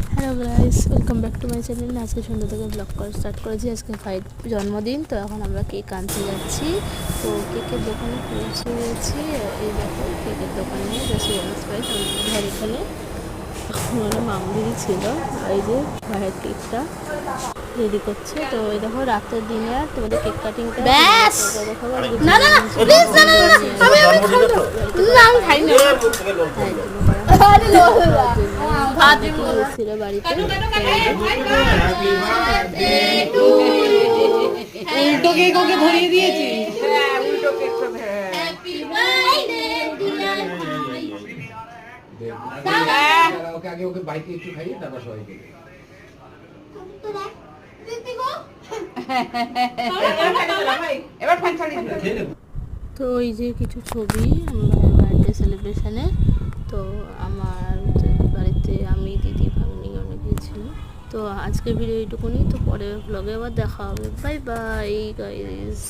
Hello guys, welcome back to my channel. আজকে সন্ধ্যা থেকে blog করা স্টার্ট করেছি। আজকে ফাইভ জন্মদিন, তো এখন আমরা কেক আনতে যাচ্ছি। তো কেকের দোকানে পৌঁছে গেছি। এই দেখো কেকের দোকানে জাস্ট প্রাইস আমাদের এখানে মানে মামদিদি ছিল। এই যে ভাইয়ের কেকটা রেডি করছে। তো এই দেখো রাতের দিনে আর তোমাদের কেক কাটিং ব্যাস না না প্লিজ না না আমি খাই না ছিল বাড়িতে। উল্টো কেক ওকে ধরিয়ে দিয়েছি। উল্টো কেক ওকে আগে ওকে বাইকে একটু খাইয়ে তারপর সবাইকে তো ওই যে কিছু ছবি আমার বার্থডে সেলিব্রেশনে। তো আমার বাড়িতে আমি, দিদি, ভাগ্নি অনেকেই ছিল। তো আজকের ভিডিও এইটুকুনি। তো পরে ব্লগে আবার দেখা হবে। Bye bye guys.